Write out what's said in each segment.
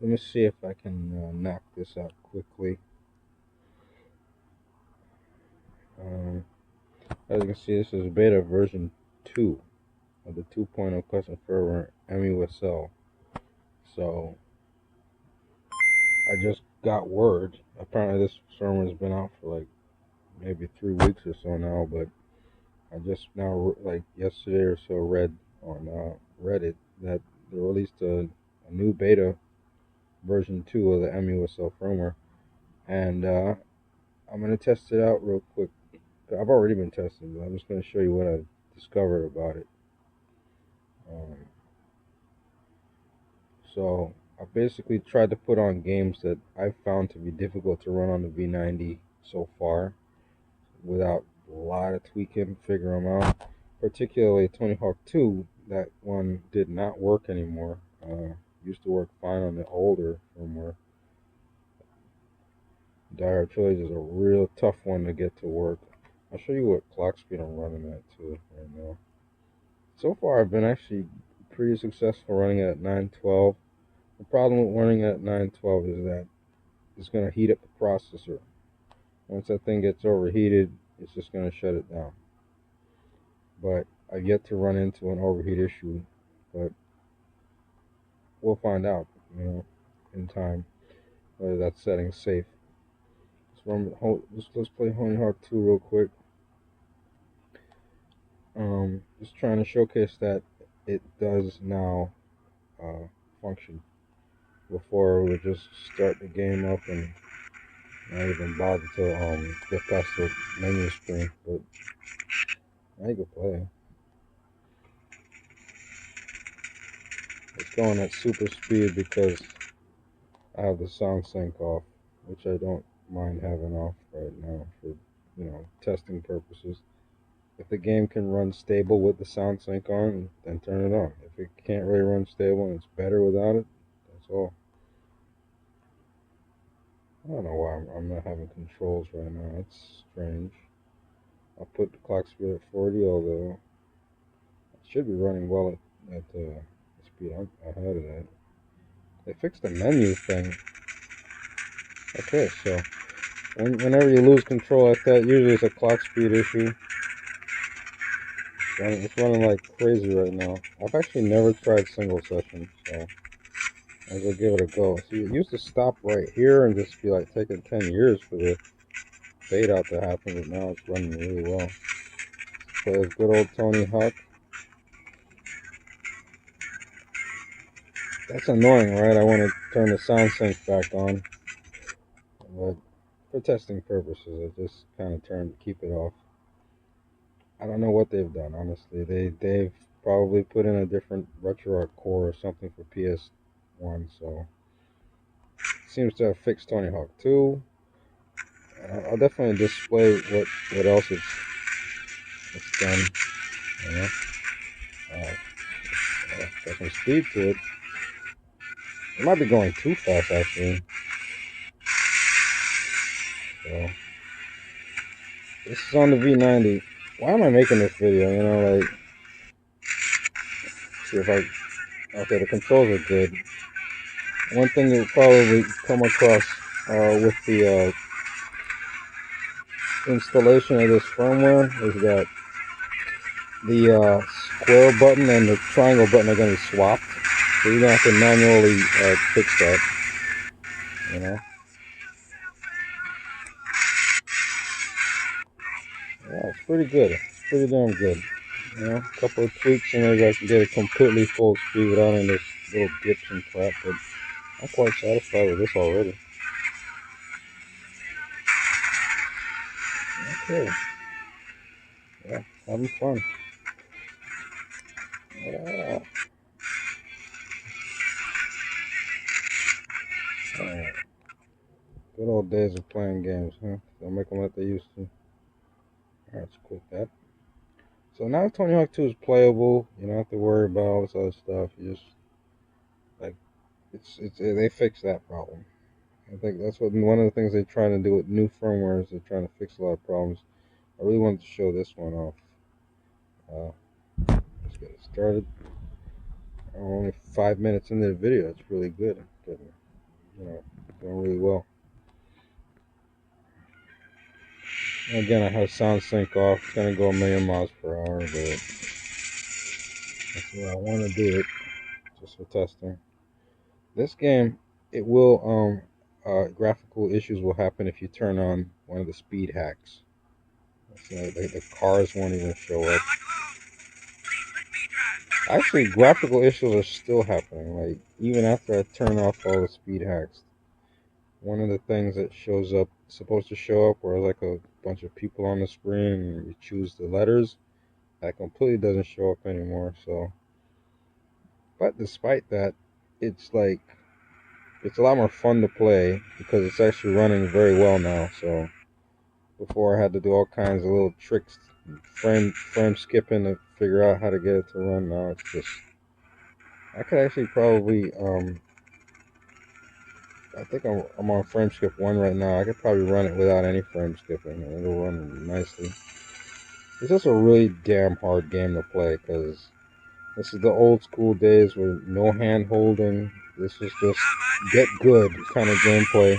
Let me see if I can knock this out quickly. As you can see, this is beta version 2 of the 2.0 custom firmware musl. So I just got word. Apparently this firmware has been out for like maybe 3 weeks or so now, but I just now, like yesterday or so, read on Reddit that they released a new beta version 2 of the musl firmware, and I'm going to test it out real quick. I've already been testing, but I'm just going to show you what I discovered about it. So I basically tried to put on games that I found to be difficult to run on the v90 so far without a lot of tweaking, figure them out. Particularly Tony Hawk 2, that one did not work anymore. Used to work fine on the older firmware. Dire Trilogy is a real tough one to get to work. I'll show you what clock speed I'm running at too right now. So far I've been actually pretty successful running it at 912. The problem with running at 912 is that it's going to heat up the processor. Once that thing gets overheated, it's just going to shut it down. But I've yet to run into an overheat issue, but we'll find out, in time, whether that setting's safe. Let's play Tony Hawk 2 real quick. Just trying to showcase that it does now function. Before we would just start the game up and not even bother to get past the menu screen, but now you can play. It's going at super speed because I have the sound sync off, which I don't mind having off right now for, testing purposes. If the game can run stable with the sound sync on, then turn it on. If it can't really run stable and it's better without it, that's all. I don't know why I'm not having controls right now. It's strange. I'll put the clock speed at 40, although it should be running well at the speed I had it at. They fixed the menu thing. Okay, so whenever you lose control like that, usually it's a clock speed issue. It's running like crazy right now. I've actually never tried single session, so I will give it a go. See, it used to stop right here and just be like taking 10 years for the fade out to happen, but now it's running really well. So it's good old Tony Hawk. That's annoying, right? I want to turn the sound sync back on, but for testing purposes, I just kind of keep it off. I don't know what they've done, honestly. They've probably put in a different RetroArch core or something for PS1, so it seems to have fixed Tony Hawk 2. I'll definitely display what else it's done. You know, got some speed to it. It might be going too fast, actually. So this is on the v90. Why am I making this video? Like, see if okay, the controls are good. One thing you'll probably come across with the installation of this firmware is that the square button and the triangle button are going to be swapped. So you're going to have to manually fix that, Yeah, it's pretty good. It's pretty damn good. A couple of tweaks and maybe I can get it completely full speed without any of this little dips and crap, but I'm quite satisfied with this already. Okay. Yeah, having fun. Yeah. Alright. Good old days of playing games, huh? Don't make them like they used to. Alright, let's quit that. So now Tony Hawk 2 is playable. You don't have to worry about all this other stuff. You just, like, they fixed that problem. I think that's one of the things they're trying to do with new firmware is they're trying to fix a lot of problems. I really wanted to show this one off. Let's get it started. I'm only 5 minutes into the video. It's really good. doing really well. Again, I have sound sync off. It's gonna go a million miles per hour, but that's what I want to do it just for testing. This game, it will graphical issues will happen if you turn on one of the speed hacks. So the cars won't even show up. Actually, graphical issues are still happening. Like even after I turn off all the speed hacks, one of the things that shows up, supposed to show up, where like a bunch of people on the screen and you choose the letters, that completely doesn't show up anymore. So, but despite that, it's like it's a lot more fun to play because it's actually running very well now. So before I had to do all kinds of little tricks, frame skipping to figure out how to get it to run. Now it's just I could actually probably I think I'm on frame skip 1 right now. I could probably run it without any frame skipping and it'll run nicely. It's just a really damn hard game to play because this is the old school days with no hand holding. This is just get good kind of gameplay,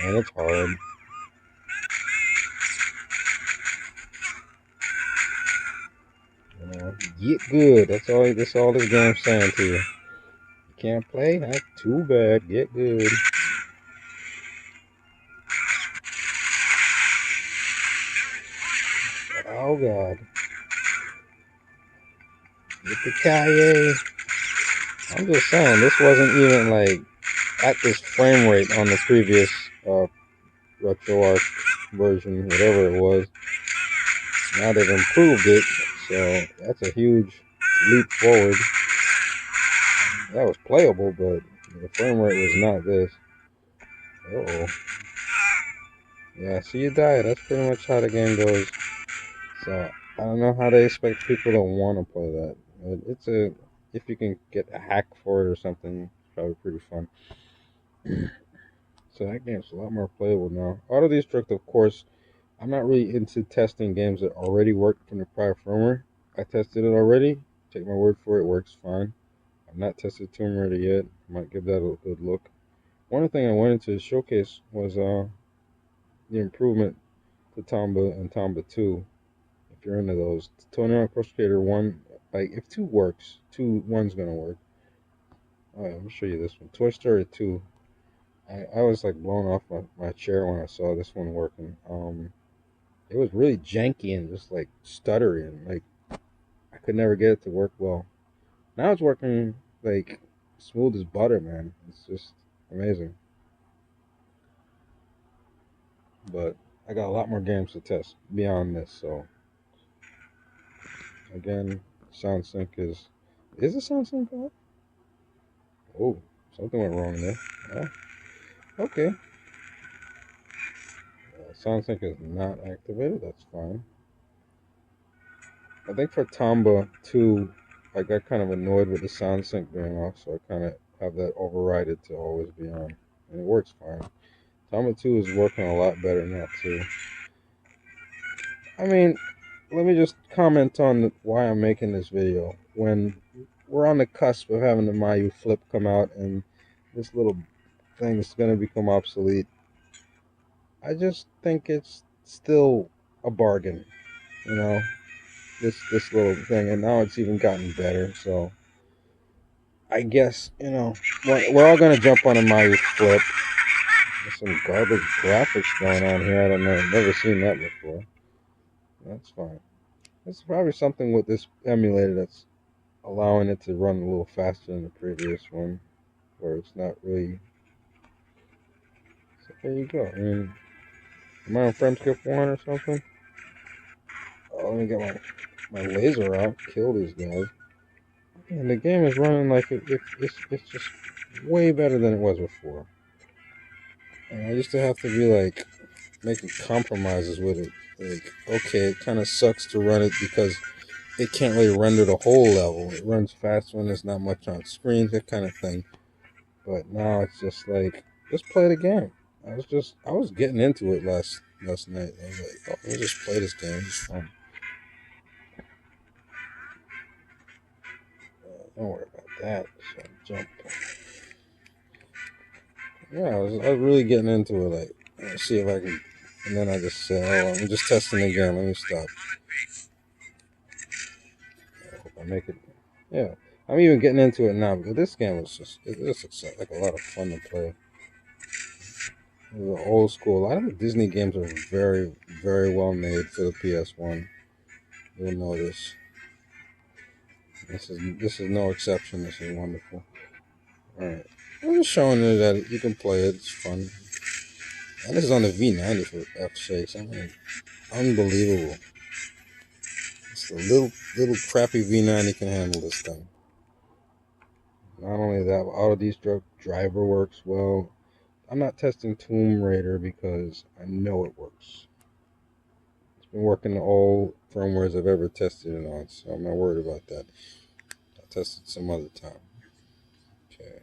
and it's hard. Get good. That's all this game's saying to you. You can't play? That's too bad. Get good. Oh god. Get the Kaye. I'm just saying, this wasn't even like at this frame rate on the previous RetroArch version, whatever it was. Now they've improved it, so that's a huge leap forward. That was playable, but the frame rate was not this. Uh-oh. Yeah, so you die. That's pretty much how the game goes. So I don't know how they expect people to want to play that. If you can get a hack for it or something, it's probably pretty fun. So that game's a lot more playable now. Auto Destruct, of course, I'm not really into testing games that already work from the prior firmware. I tested it already. Take my word for it, works fine. I've not tested Tomb Raider yet. Might give that a good look. One thing I wanted to showcase was the improvement to Tomba and Tomba 2. If you're into those, Tony Hawk Pro Skater 1, like if 2 works, 1's gonna work. Alright, let me show you this one. Toy Story 2. I was like blown off my chair when I saw this one working. It was really janky and just like stuttering. Like I could never get it to work well. Now it's working like smooth as butter, man. It's just amazing. But I got a lot more games to test beyond this. So again, sound sync is the sound sync off? Oh, something went wrong there. Oh, okay. Sound sync is not activated. That's fine. I think for Tomba 2, I got kind of annoyed with the sound sync being off, so I kind of have that overridden to always be on. And it works fine. Tomba 2 is working a lot better now, too. I mean, let me just comment on why I'm making this video. When we're on the cusp of having the miyoo flip come out and this little thing is going to become obsolete, I just think it's still a bargain, you know, this little thing, and now it's even gotten better. So I guess, you know, we're all going to jump on a miyoo flip. There's some garbage graphics going on here. I don't know. I've never seen that before. That's fine. There's probably something with this emulator that's allowing it to run a little faster than the previous one, where it's not really. So there you go. I mean, am I on frame skip 1 or something? Oh, let me get my laser out, kill these guys. And the game is running like it's just way better than it was before. And I used to have to be like making compromises with it. Like, okay, it kind of sucks to run it because it can't really render the whole level. It runs fast when there's not much on screen, that kind of thing. But now it's just like, just play the game. I was getting into it last night. I was like, oh, let me just play this game. It's fun. Don't worry about that. So jump. Yeah, I was really getting into it. Like, let's see if I can. And then I just said, oh, I'm just testing again. Let me stop. I hope I make it. Yeah, I'm even getting into it now because this game was just like a lot of fun to play. It was old school. A lot of the Disney games are very, very well made for the PS1. You'll notice. This is no exception. This is wonderful. All right, I'm just showing you that you can play it. It's fun. And this is on the v90 for F's sakes. I mean, unbelievable. It's a little crappy v90 can handle this thing. Not only that, Auto Destruct driver works well. I'm not testing Tomb Raider because I know it works. It's been working the all firmwares I've ever tested it on, so I'm not worried about that. I'll test it some other time. Okay.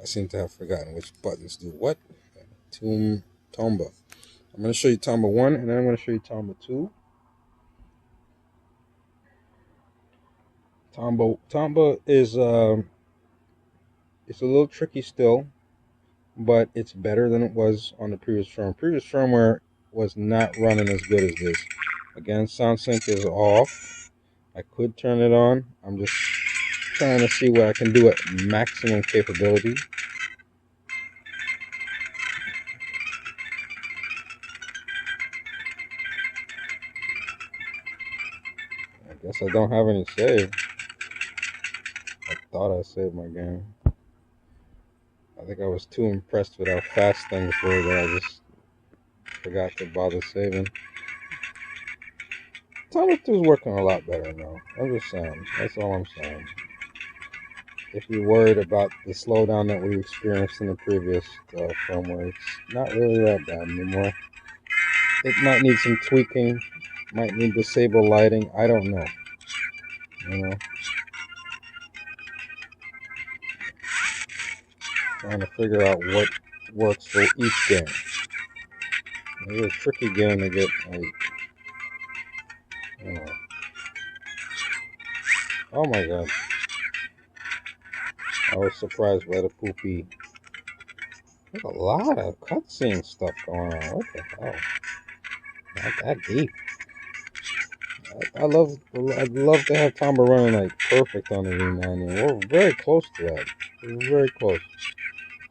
I seem to have forgotten which buttons do what. Tomba. I'm going to show you Tomba 1, and then I'm going to show you Tomba 2. Tomba is it's a little tricky still, but it's better than it was on the previous firmware. Previous firmware was not running as good as this. Again, sound sync is off. I could turn it on. I'm just trying to see what I can do at maximum capability. I guess I don't have any save. I thought I saved my game. I think I was too impressed with how fast things were that I just forgot to bother saving. Tomba 2 is working a lot better now. I'm just saying. That's all I'm saying. If you're worried about the slowdown that we experienced in the previous firmware, it's not really that bad anymore. It might need some tweaking, might need disable lighting. I don't know. You know, trying to figure out what works for each game. It's a tricky game to get, like, you know. Oh my god. I was surprised by the poopy. There's a lot of cutscene stuff going on. What the hell? Not that deep. I'd love to have Tomba running like perfect on the v90. We're very close to that. We're very close.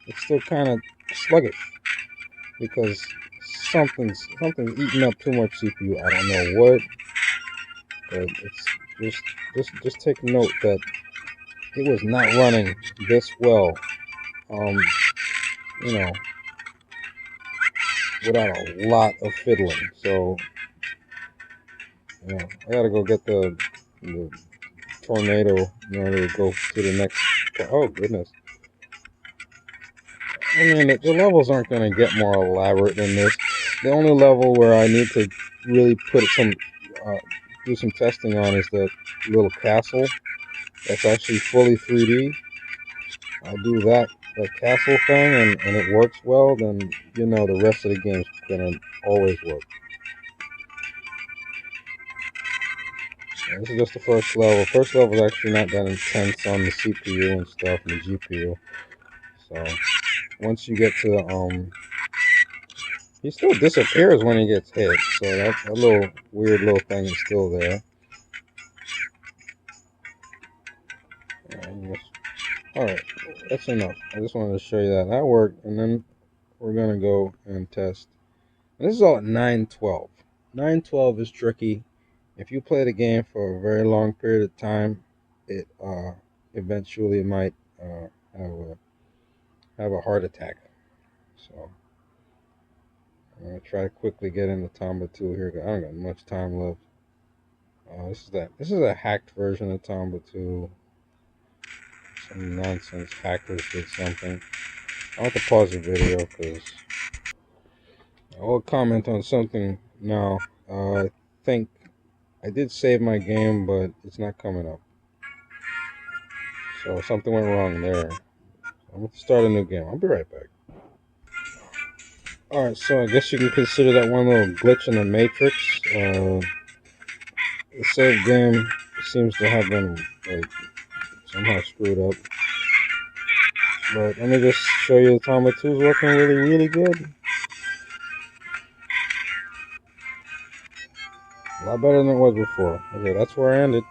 It's still kind of sluggish because something's eating up too much CPU. I don't know what, but it's just take note that it was not running this well. You know, without a lot of fiddling. So, you know, I gotta go get the tornado in order to go to the next. Oh goodness! I mean, the levels aren't going to get more elaborate than this. The only level where I need to really put some, do some testing on is the little castle. That's actually fully 3D. I do that castle thing, and it works well. Then you know the rest of the game's going to always work. And this is just the first level. First level is actually not that intense on the CPU and stuff and the GPU. So once you get to the he still disappears when he gets hit, so that little weird little thing is still there. Alright, that's enough. I just wanted to show you that. That worked, and then we're going to go and test. And this is all at 912. 912 is tricky. If you play the game for a very long period of time, it eventually might have a heart attack. So I'm going to try to quickly get into Tomba 2 here. I don't got much time left. This is a hacked version of Tomba 2. Some nonsense hackers did something. I want to pause the video because I will comment on something now. I think I did save my game, but it's not coming up. So something went wrong there. I'm going to start a new game. I'll be right back. Alright, so I guess you can consider that one little glitch in the Matrix. The save game seems to have been like somehow screwed up. But let me just show you the timer 2 is working really good. A lot better than it was before. Okay, that's where I ended.